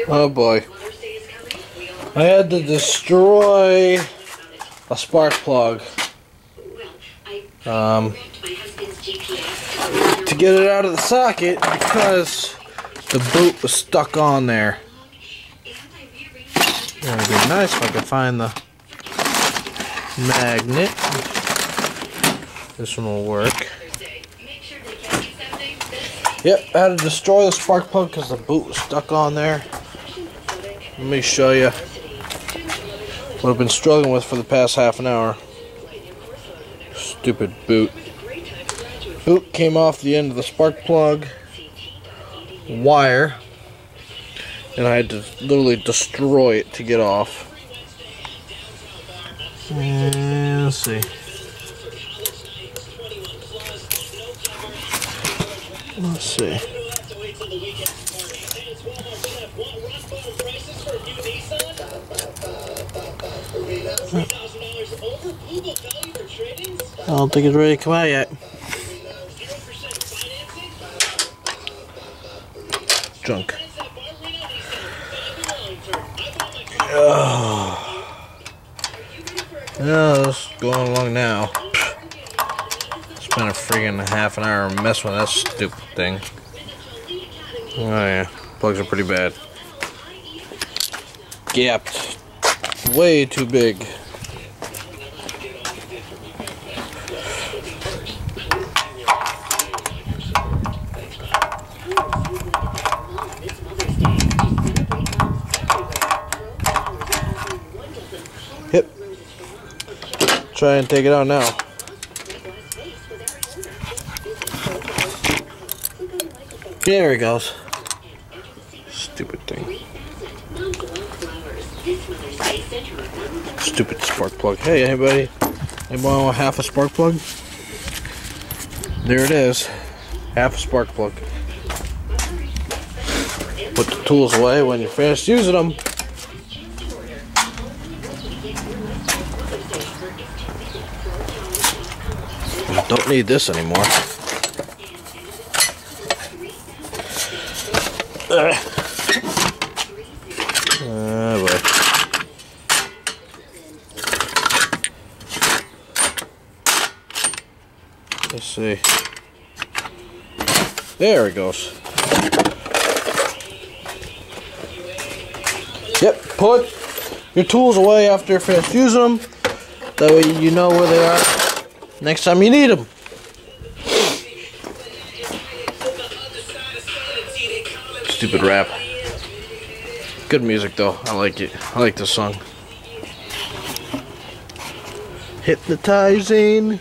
Oh boy. I had to destroy a spark plug to get it out of the socket because the boot was stuck on there. It would be nice if I could find the magnet. This one will work. Yep, I had to destroy the spark plug because the boot was stuck on there. Let me show you what I've been struggling with for the past half an hour. Stupid boot. Boot came off the end of the spark plug wire, and I had to literally destroy it to get off. And let's see. Let's see. I don't think it's ready to come out yet. Junk. No, it's going along now. Spent a friggin' half an hour messing with that stupid thing. Oh yeah, plugs are pretty bad. Gapped. Way too big. Yep. Try and take it out now. There it goes. Stupid thing. Stupid spark plug. Hey, anybody want half a spark plug? There it is. Half a spark plug. Put the tools away when you're finished using them. Don't need this anymore. Boy. Let's see. There it goes. Yep, put your tools away after you're finished using them. That way you know where they are next time you need them. Stupid rap. Good music though. I like it. I like this song. Hypnotizing.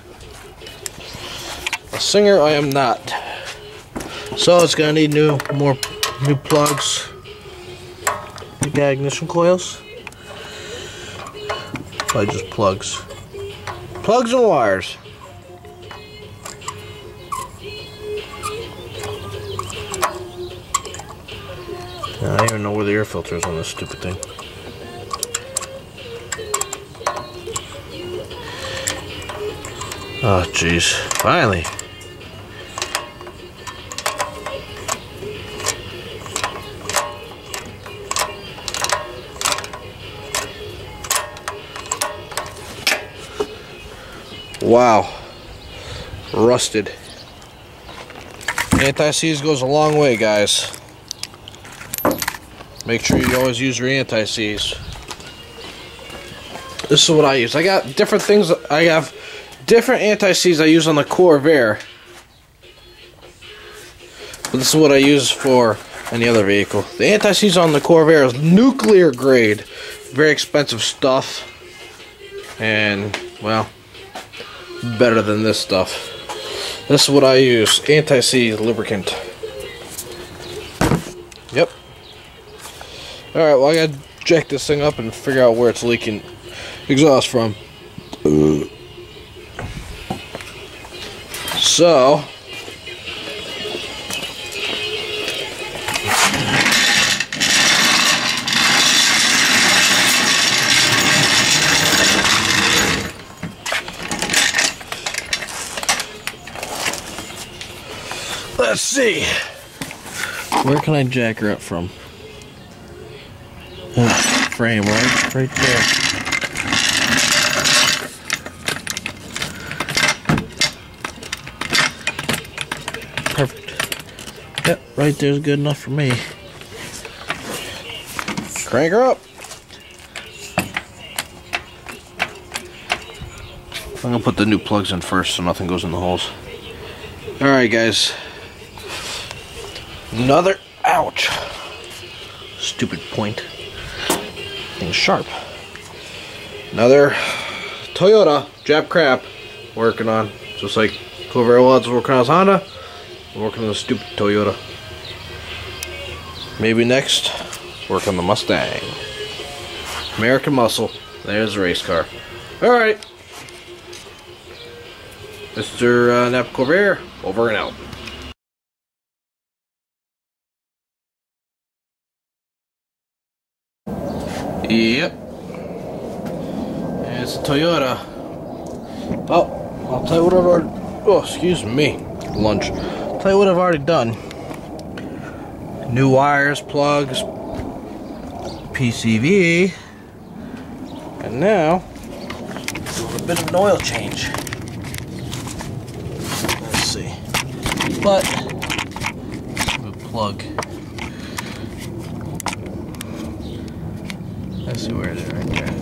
A singer I am not. So it's gonna need new plugs. Got ignition coils. Probably just plugs. Plugs and wires. I don't even know where the air filter is on this stupid thing. Oh jeez, finally. Wow, rusted. Anti-seize goes a long way, guys. Make sure you always use your anti-seize. This is what I use. I got different things. I have different anti-seize I use on the Corvair. But this is what I use for any other vehicle. The anti-seize on the Corvair is nuclear grade. Very expensive stuff. And, well, better than this stuff. This is what I use. Anti-seize lubricant. Yep. Alright, well I gotta jack this thing up and figure out where it's leaking exhaust from. So let's see. Where can I jack her up from? frame right there. Perfect. Yep, right there's good enough for me. Crank her up. I'm gonna put the new plugs in first so nothing goes in the holes. Alright guys. Another, ouch. Stupid point. Thing's sharp. Another Toyota Jap crap working on. Just like Corvair was working on his Honda, we're working on the stupid Toyota. Maybe next, work on the Mustang. American Muscle. There's a race car. Alright. Mr. Napa Corvair, over and out. Yep. And it's a Toyota. Oh, I'll tell you what I've already... Oh, excuse me. Lunch. I'll tell you what I've already done. New wires, plugs, PCV, and now a bit of an oil change. Let's see. But a plug. Let's see where it is right there.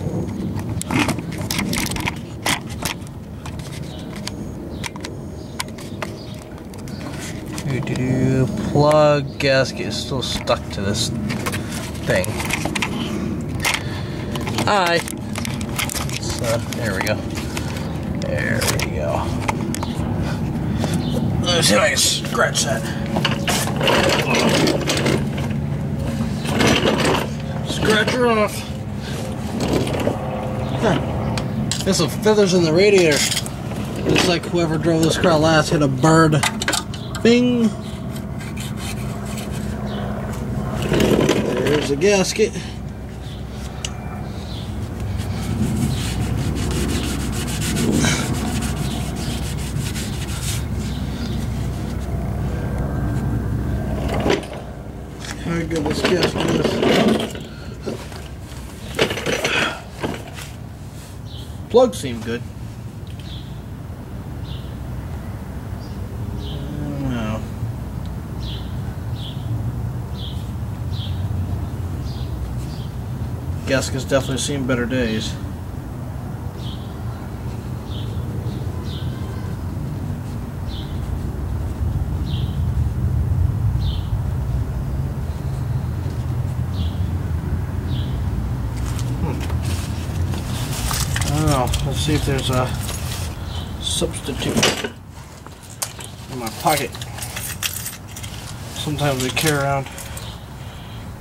Plug gasket is still stuck to this thing. Hi. There we go. There we go. Let's see if I can scratch that. Scratch her off. Huh. There's some feathers in the radiator. It's like whoever drove this car last hit a bird. Bing! There's a gasket. How good this gasket is. Plugs seem good. Gasket's definitely seen better days. I don't know. Let's see if there's a substitute in my pocket. Sometimes we carry around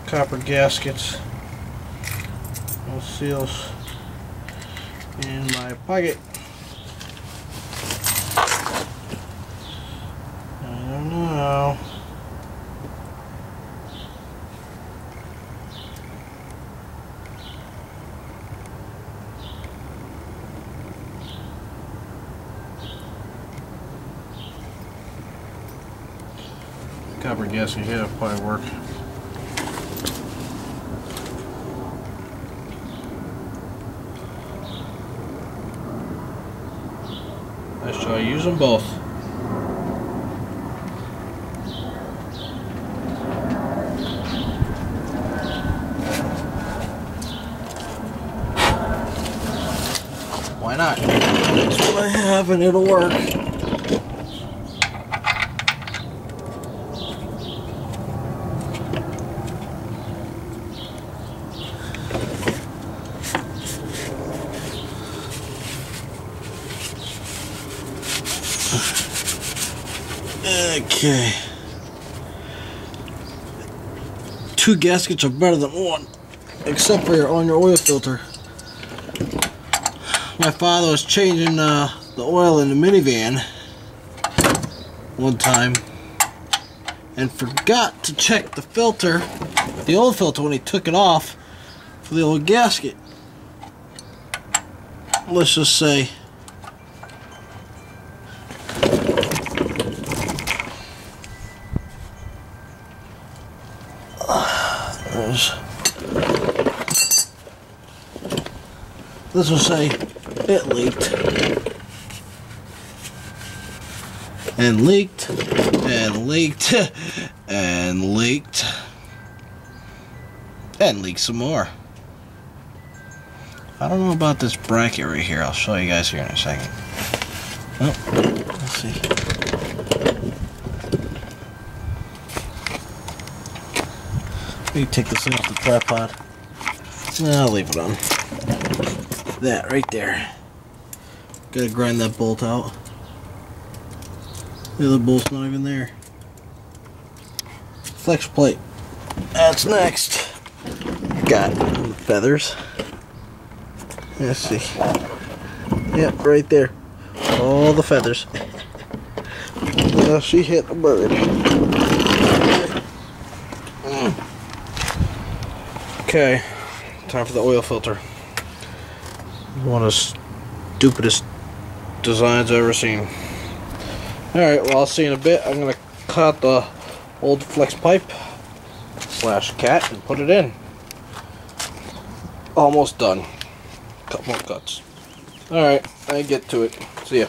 copper gaskets. No seals in my pocket. I don't know. Copper gasket here will probably work. I shall use them both. Why not? That's what I have and it'll work. Okay. 2 gaskets are better than 1, except for your oil filter. My father was changing the oil in the minivan one time and forgot to check the filter, the old filter, when he took it off for the old gasket. Let's just say there's This will say it leaked. And leaked. And leaked. And leaked. And leaked some more. I don't know about this bracket right here. I'll show you guys here in a second. Oh, let's see. Let me take this off the tripod. I'll leave it on. That right there. Gotta grind that bolt out. The other bolt's not even there. Flex plate. That's next. Got feathers. Let's see. Yep, right there. All the feathers. Well, she hit a bird. Okay, time for the oil filter. One of the stupidest designs I've ever seen. Alright, well, I'll see you in a bit. I'm going to cut the old flex pipe / cat and put it in. Almost done. Couple more cuts. Alright, I get to it. See ya.